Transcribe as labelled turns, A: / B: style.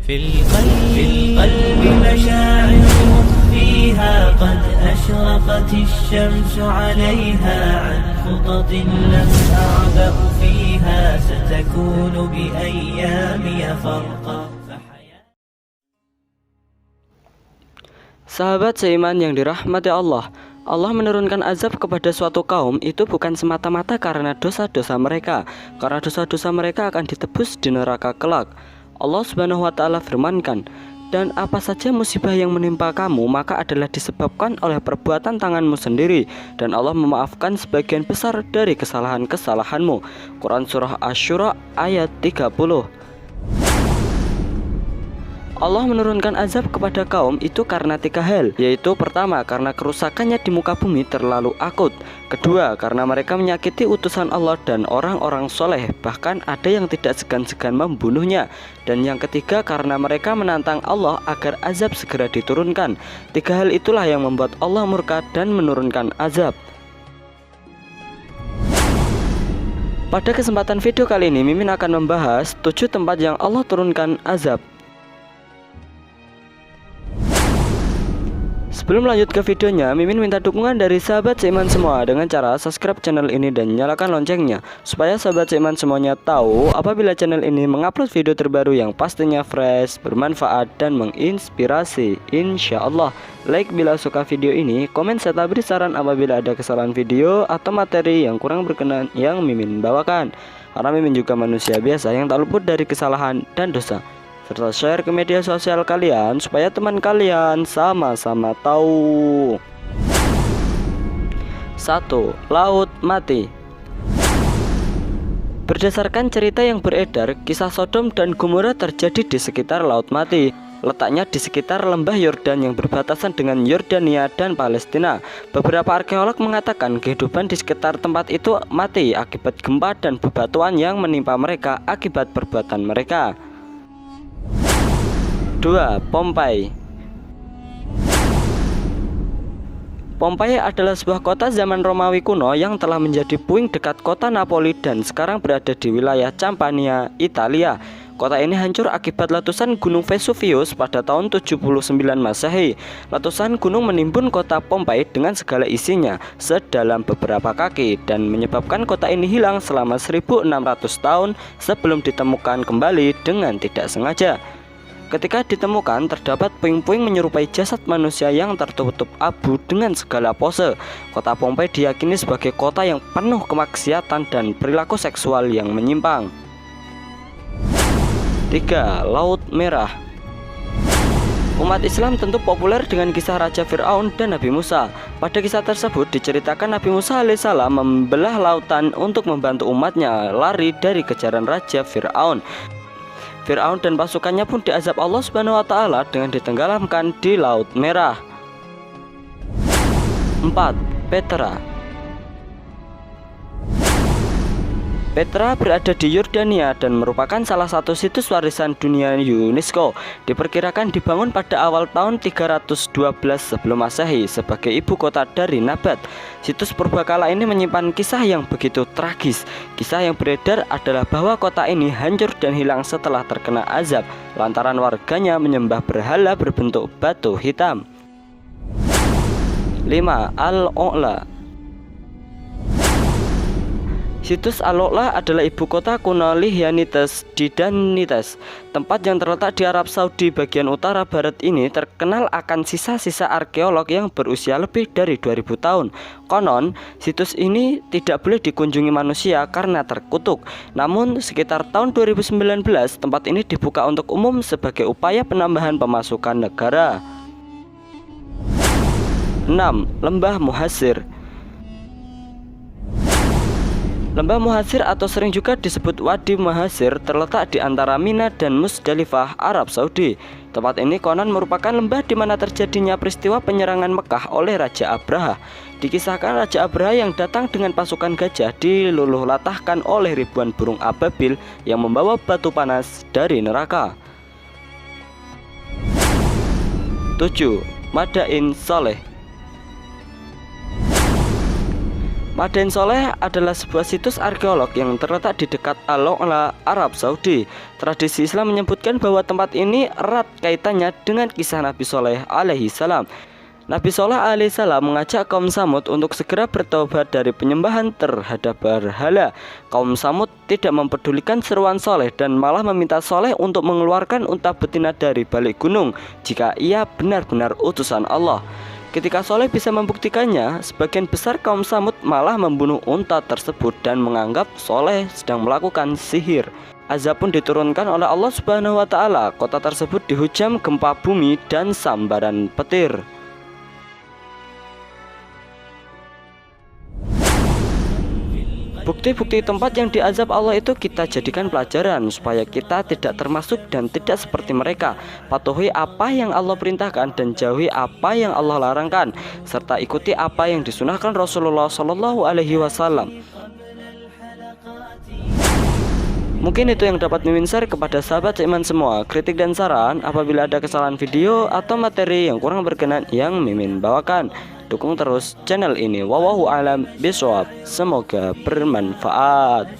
A: في القلب مشاعر فيها قد أشرقت الشمس عليها عن خطط لم أعبأ فيها ستكون بأيامي فرقا.
B: Sahabat seiman yang dirahmati Allah, Allah menurunkan azab kepada suatu kaum itu bukan semata-mata karena dosa-dosa mereka, karena dosa-dosa mereka akan ditebus di neraka kelak. Allah Subhanahu wa Ta'ala firmankan, dan apa saja musibah yang menimpa kamu maka adalah disebabkan oleh perbuatan tanganmu sendiri, dan Allah memaafkan sebagian besar dari kesalahan-kesalahanmu. Quran Surah Asy-Syura ayat 30. Allah menurunkan azab kepada kaum itu karena 3 hal, yaitu pertama, karena kerusakannya di muka bumi terlalu akut. Kedua, karena mereka menyakiti utusan Allah dan orang-orang soleh, bahkan ada yang tidak segan-segan membunuhnya. Dan yang ketiga, karena mereka menantang Allah agar azab segera diturunkan. 3 hal itulah yang membuat Allah murka dan menurunkan azab. Pada kesempatan video kali ini, Mimin akan membahas 7 tempat yang Allah turunkan azab. Sebelum lanjut ke videonya, Mimin minta dukungan dari sahabat seiman semua dengan cara subscribe channel ini dan nyalakan loncengnya, supaya sahabat seiman semuanya tahu apabila channel ini mengupload video terbaru yang pastinya fresh, bermanfaat, dan menginspirasi. Insya Allah. Like bila suka video ini, komen serta beri saran apabila ada kesalahan video atau materi yang kurang berkenan yang Mimin bawakan, karena Mimin juga manusia biasa yang tak luput dari kesalahan dan dosa. Serta share ke media sosial kalian supaya teman kalian sama-sama tahu. 1. Laut mati. Berdasarkan cerita yang beredar, kisah Sodom dan Gomora terjadi di sekitar Laut Mati. Letaknya di sekitar lembah Yordan yang berbatasan dengan Yordania dan Palestina. Beberapa arkeolog mengatakan kehidupan di sekitar tempat itu mati akibat gempa dan bebatuan yang menimpa mereka akibat perbuatan mereka. 2. Pompeii. Pompeii adalah sebuah kota zaman Romawi kuno yang telah menjadi puing dekat kota Napoli dan sekarang berada di wilayah Campania, Italia. Kota ini hancur akibat letusan Gunung Vesuvius pada tahun 79 Masehi. Letusan gunung menimbun kota Pompeii dengan segala isinya sedalam beberapa kaki dan menyebabkan kota ini hilang selama 1600 tahun sebelum ditemukan kembali dengan tidak sengaja. Ketika ditemukan, terdapat puing-puing menyerupai jasad manusia yang tertutup abu dengan segala pose. Kota Pompeii diyakini sebagai kota yang penuh kemaksiatan dan perilaku seksual yang menyimpang. 3. Laut Merah. Umat Islam tentu populer dengan kisah Raja Fir'aun dan Nabi Musa. Pada kisah tersebut diceritakan Nabi Musa alaihissalam membelah lautan untuk membantu umatnya lari dari kejaran Raja Fir'aun. Fir'aun dan pasukannya pun diazab Allah Subhanahu wa Ta'ala dengan ditenggelamkan di Laut Merah. 4. Petra. Petra berada di Yordania dan merupakan salah satu situs warisan dunia UNESCO. Diperkirakan dibangun pada awal tahun 312 sebelum Masehi sebagai ibu kota dari Nabat. Situs purbakala ini menyimpan kisah yang begitu tragis. Kisah yang beredar adalah bahwa kota ini hancur dan hilang setelah terkena azab lantaran warganya menyembah berhala berbentuk batu hitam. 5. Al-O'la. Situs Al-O'la adalah ibu kota kuno Lihyanites di Danites. Tempat yang terletak di Arab Saudi bagian utara barat ini terkenal akan sisa-sisa arkeolog yang berusia lebih dari 2000 tahun. Konon, situs ini tidak boleh dikunjungi manusia karena terkutuk. Namun, sekitar tahun 2019, tempat ini dibuka untuk umum sebagai upaya penambahan pemasukan negara. 6. Lembah Muhasir. Lembah Muhasir atau sering juga disebut Wadi Muhasir terletak di antara Mina dan Musdalifah, Arab Saudi. Tempat ini konon merupakan lembah di mana terjadinya peristiwa penyerangan Mekah oleh Raja Abraha. Dikisahkan Raja Abraha yang datang dengan pasukan gajah diluluh latahkan oleh ribuan burung ababil yang membawa batu panas dari neraka. 7. Madain Saleh. Madain Soleh adalah sebuah situs arkeolog yang terletak di dekat Al-U'la, Arab Saudi. Tradisi Islam menyebutkan bahwa tempat ini erat kaitannya dengan kisah Nabi Soleh alaihi salam. Nabi Soleh alaihi salam mengajak kaum Samud untuk segera bertobat dari penyembahan terhadap berhala. Kaum Samud tidak mempedulikan seruan Soleh dan malah meminta Soleh untuk mengeluarkan unta betina dari balik gunung jika ia benar-benar utusan Allah. Ketika Soleh bisa membuktikannya, sebagian besar kaum Samud malah membunuh unta tersebut dan menganggap Soleh sedang melakukan sihir. Azab pun diturunkan oleh Allah Subhanahu wa Ta'ala. Kota tersebut dihujam gempa bumi dan sambaran petir. Bukti-bukti tempat yang diazab Allah itu kita jadikan pelajaran supaya kita tidak termasuk dan tidak seperti mereka. Patuhi apa yang Allah perintahkan dan jauhi apa yang Allah larangkan, serta ikuti apa yang disunahkan Rasulullah Shallallahu Alaihi Wasallam. Mungkin itu yang dapat mimin share kepada sahabat seiman semua. Kritik dan saran apabila ada kesalahan video atau materi yang kurang berkenan yang mimin bawakan, dukung terus channel ini. Wallahu a'lam bishawab. Semoga bermanfaat.